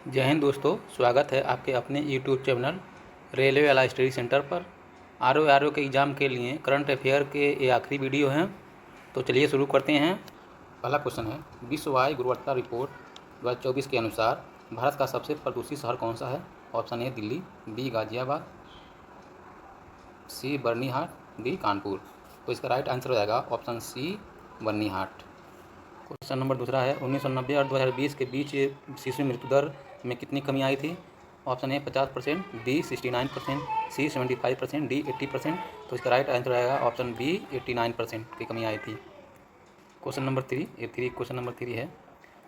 जय हिंद दोस्तों, स्वागत है आपके अपने यूट्यूब चैनल रेलवे वाला स्टडी सेंटर पर। आर ओ के एग्ज़ाम के लिए करंट अफेयर के ये आखिरी वीडियो हैं, तो चलिए शुरू करते हैं। पहला क्वेश्चन है, विश्व वायु गुणवत्ता रिपोर्ट 2024 के अनुसार भारत का सबसे प्रदूषित शहर कौन सा है? Option A Delhi, B Ghaziabad, C Byrnihat, D Kanpur. तो इसका राइट आंसर हो जाएगा option C Byrnihat. Question number दूसरा है, 1990 और 2020 के बीच शिशु मृत्यु दर में कितनी कमी आई थी? Option A 50%, B 69%, C 75%, D 80%। तो इसका राइट आंसर आएगा ऑप्शन बी 89% की कमी आई थी। क्वेश्चन नंबर थ्री है,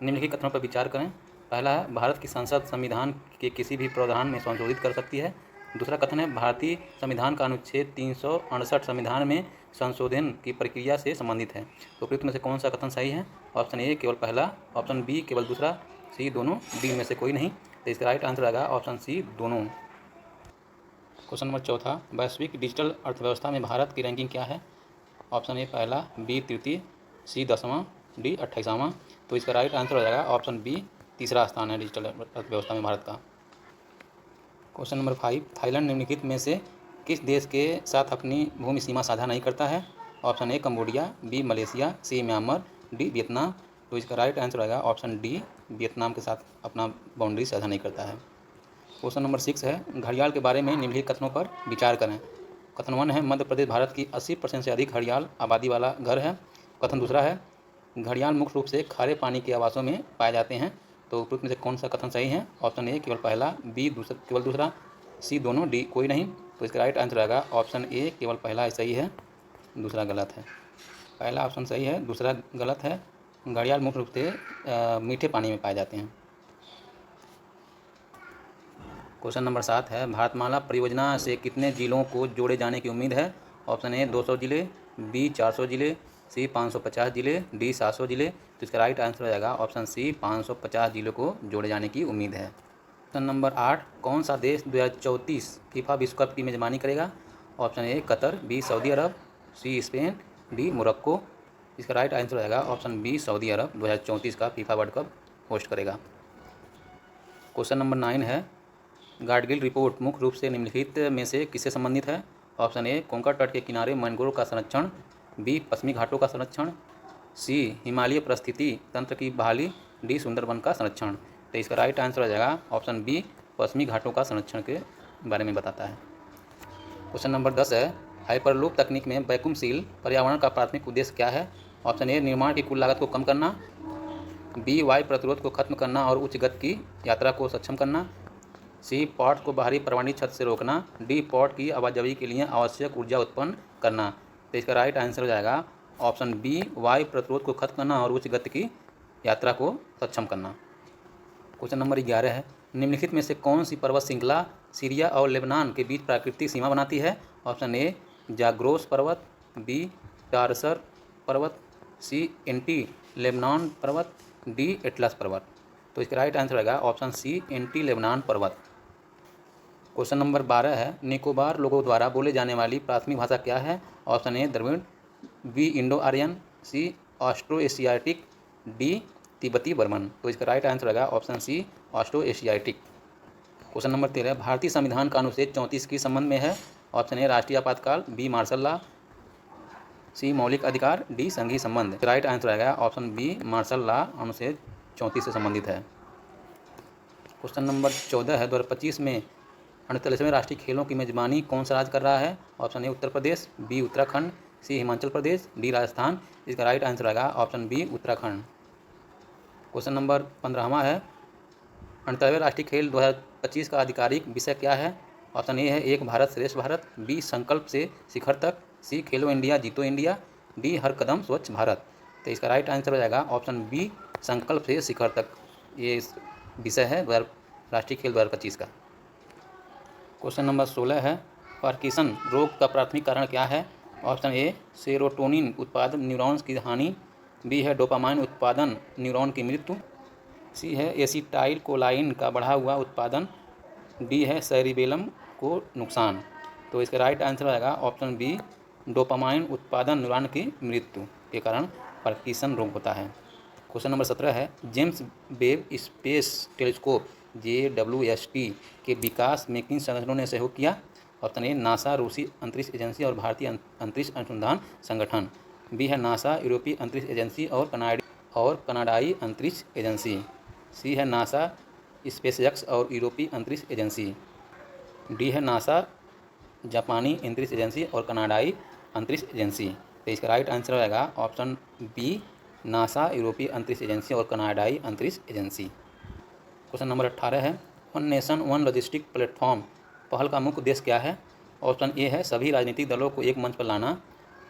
निम्नलिखित कथनों पर विचार करें। पहला है, भारत की संसद संविधान के किसी भी प्रावधान में संशोधित कर सकती है। दूसरा कथन है, भारतीय संविधान का अनुच्छेद 368 संविधान में संशोधन की प्रक्रिया से संबंधित है। तो उपयुक्त में से कौन सा कथन सही है? ऑप्शन ए केवल पहला, ऑप्शन बी केवल दूसरा, सी दोनों, डी में से कोई नहीं। तो इसका राइट आंसर आएगा ऑप्शन सी दोनों। क्वेश्चन नंबर चौथा, वैश्विक डिजिटल अर्थव्यवस्था में भारत की रैंकिंग क्या है? ऑप्शन ए पहला, बी तृतीय, सी 10वां, डी 28वां। तो इसका राइट आंसर हो जाएगा ऑप्शन बी तीसरा स्थान है डिजिटल अर्थव्यवस्था में भारत का। क्वेश्चन नंबर 5, थाईलैंड निम्नलिखित में से किस देश के साथ अपनी भूमि सीमा साझा नहीं करता है? Option A Cambodia, B Malaysia, C Myanmar, D Vietnam. तो इसका राइट आंसर आएगा ऑप्शन डी वियतनाम के साथ अपना बाउंड्री साझा नहीं करता है। क्वेश्चन नंबर 6 है, घड़ियाल के बारे में निम्नलिखित कथनों पर विचार करें। कथन 1 है, मध्य प्रदेश भारत की 80% से अधिक घड़ियाल आबादी वाला घर है। कथन दूसरा है, घड़ियाल मुख्य रूप से खारे पानी के आवासों में पाए जाते हैं। तो उपयुक्त में से कौन सा कथन सही है? ऑप्शन ए केवल पहला, बी केवल दूसरा, सी दोनों, डी कोई नहीं। तो इसका राइट आंसर आएगा ऑप्शन ए केवल पहला सही है, दूसरा गलत है। पहला ऑप्शन सही है, दूसरा गलत है। घड़ियाल मुख्य रूप से मीठे पानी में पाए जाते हैं। क्वेश्चन नंबर 7 है, भारतमाला परियोजना से कितने जिलों को जोड़े जाने की उम्मीद है? ऑप्शन ए 200 जिले, बी 400 जिले, सी 550 जिले, डी 700 जिले। तो इसका राइट आंसर हो जाएगा ऑप्शन सी 550 जिलों को जोड़े जाने की उम्मीद है। क्वेश्चन नंबर 8, कौन सा देश 2034 फीफा विश्व कप की मेजबानी करेगा? Option A Qatar, B Saudi Arabia, C Spain, D Morocco. इसका राइट आंसर हो जाएगा ऑप्शन बी सऊदी अरब 2034 का फीफा वर्ल्ड कप होस्ट करेगा। क्वेश्चन नंबर 9 है, गाडगिल रिपोर्ट मुख्य रूप से निम्नलिखित में से किससे संबंधित है? ऑप्शन ए कोंकण तट के किनारे मैंग्रोव का संरक्षण, बी पश्चिमी घाटों का संरक्षण, सी हिमालय परिस्थिति तंत्र की बहाली, डी सुंदरवन का संरक्षण। तो इसका राइट आंसर हो जाएगा ऑप्शन बी पश्चिमी घाटों का संरक्षण के बारे में बताता है। क्वेश्चन नंबर 10 है, हाइपरलूप तकनीक में वैक्यूम सील पर्यावरण का प्राथमिक उद्देश्य क्या है? ऑप्शन ए निर्माण की कुल लागत को कम करना, बी वायु प्रतिरोध को खत्म करना और उच्च गति की यात्रा को सक्षम करना, सी पॉट को बाहरी परमाणु छत से रोकना, डी पॉट की आवाजाही के लिए आवश्यक ऊर्जा उत्पन्न करना। तो इसका राइट आंसर हो जाएगा ऑप्शन बी वायु प्रतिरोध को खत्म करना और उच्च गति की यात्रा को सक्षम करना। क्वेश्चन नंबर 11 है, निम्नलिखित में से कौन सी पर्वत श्रृंखला सीरिया और लेबनान के बीच प्राकृतिक सीमा बनाती है? ऑप्शन ए जाग्रोस पर्वत, बी टारसर पर्वत, सी एंटी लेबनान पर्वत, डी एटलस पर्वत। तो इसका राइट आंसर रहेगा ऑप्शन सी एंटी लेबनान पर्वत। क्वेश्चन नंबर 12 है, निकोबार लोगों द्वारा बोले जाने वाली प्राथमिक भाषा क्या है? Option A Dravid, B Indo Aryan, C Austro Asiatic, D तिब्बती बर्मन। तो इसका राइट आंसर रहेगा option C Austro Asiatic. Question number 13, भारतीय संविधान का अनुच्छेद 34 किस संबंध में है? ऑप्शन ए राष्ट्रीय आपातकाल, बी मार्शल लॉ, सी मौलिक अधिकार, डी संघीय संबंध। राइट आंसर आएगा ऑप्शन बी मार्शल लॉ अनुच्छेद 34 से संबंधित है। क्वेश्चन नंबर 14 है, 2025 में 48वें राष्ट्रीय खेलों की मेजबानी कौन सा राज्य कर रहा है? Option A Uttar Pradesh, B Uttarakhand, C Himachal Pradesh, D Rajasthan. इसका राइट आंसर आएगा option B Uttarakhand. Question number 15वां है, 48वें राष्ट्रीय खेल 2025 का आधिकारिक विषय क्या है? ऑप्शन ए है एक भारत श्रेष्ठ भारत, बी संकल्प से शिखर तक, सी खेलो इंडिया जीतो इंडिया, डी हर कदम स्वच्छ भारत। तो इसका राइट आंसर हो जाएगा ऑप्शन बी संकल्प से शिखर तक। ये विषय है राष्ट्रीय खेल 2025 का। क्वेश्चन नंबर 16 है, पार्किंसन रोग का प्राथमिक कारण क्या है? ऑप्शन ए सेरोटोनिन उत्पादन न्यूरॉन्स की हानि, बी है डोपामाइन उत्पादन न्यूरॉन की मृत्यु, सी है एसिटाइल कोलाइन का बढ़ा हुआ उत्पादन, डी है सेरिबेलम को नुकसान। तो इसका राइट आंसर आएगा ऑप्शन बी डोपामाइन उत्पादन न्यूरॉन की मृत्यु के कारण पार्किंसन रोग होता है। क्वेश्चन नंबर 17 है, James Webb space telescope JWST के विकास में किन संगठनों ने सहयोग किया? ऑप्शन ए नासा रूसी अंतरिक्ष एजेंसी और भारतीय अंतरिक्ष अनुसंधान संगठन। बी है नासा यूरोपीय अंतरिक्ष एजेंसी और कनाडाई अंतरिक्ष एजेंसी। सी है नासा स्पेसएक्स और यूरोपीय अंतरिक्ष एजेंसी। डी है नासा जापानी अंतरिक्ष एजेंसी और कनाडाई अंतरिक्ष एजेंसी। तो इसका राइट आंसर रहेगा ऑप्शन बी नासा यूरोपीय अंतरिक्ष एजेंसी और कनाडाई अंतरिक्ष एजेंसी। क्वेश्चन नंबर 18 है one nation one logistic platform पहल का मुख्य उद्देश्य क्या है? ऑप्शन ए है सभी राजनीतिक दलों को एक मंच पर लाना।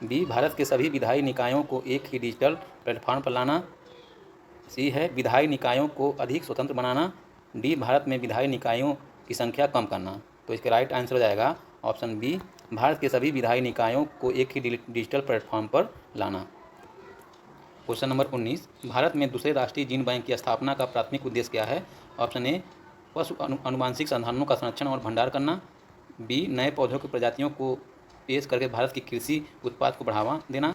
बी भारत के सभी विधायी निकायों को एक ही डिजिटल प्लेटफॉर्म पर लाना। सी है विधायी निकायों को अधिक स्वतंत्र बनाना। डी भारत में विधायी निकायों की संख्या कम करना। तो इसका राइट आंसर हो जाएगा ऑप्शन बी भारत के सभी विधायी निकायों को एक ही डिजिटल प्लेटफॉर्म पर लाना। क्वेश्चन नंबर 19 भारत में दूसरे राष्ट्रीय जीन बैंक की स्थापना का प्राथमिक उद्देश्य क्या है? ऑप्शन ए पशु अनुवांशिक संसाधनों का संरक्षण और भंडार करना। बी नए पौधों की प्रजातियों को पेश करके भारत की कृषि उत्पाद को बढ़ावा देना।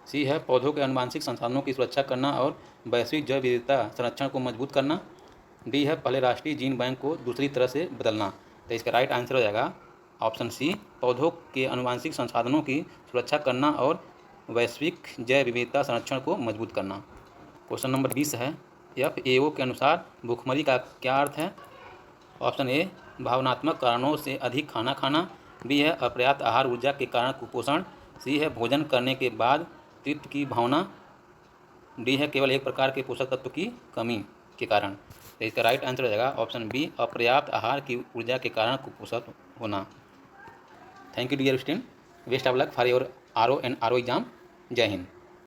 सी है पौधों के अनुवांशिक संसाधनों की सुरक्षा करना और वैश्विक जैव विविधता संरक्षण को मजबूत करना। डी है पहले राष्ट्रीय जीन बैंक को दूसरी तरह से बदलना। तो इसका राइट आंसर हो जाएगा ऑप्शन सी पौधों के अनुवांशिक संसाधनों की सुरक्षा करना और वैश्विक जैव विविधता संरक्षण को मजबूत करना। क्वेश्चन नंबर 20 है FAO के अनुसार भूखमरी का क्या अर्थ है? ऑप्शन ए भावनात्मक कारणों से अधिक खाना खाना। बी है अपर्याप्त आहार ऊर्जा के कारण कुपोषण। सी है भोजन करने के बाद तृप्ति की भावना। डी है केवल एक प्रकार के पोषक तत्व की कमी के कारण। तो इसका राइट आंसर हो जाएगा ऑप्शन बी अपर्याप्त आहार की ऊर्जा के कारण कुपोषण होना। Thank you dear student, best of luck for your RO and RO exam. जय हिंद।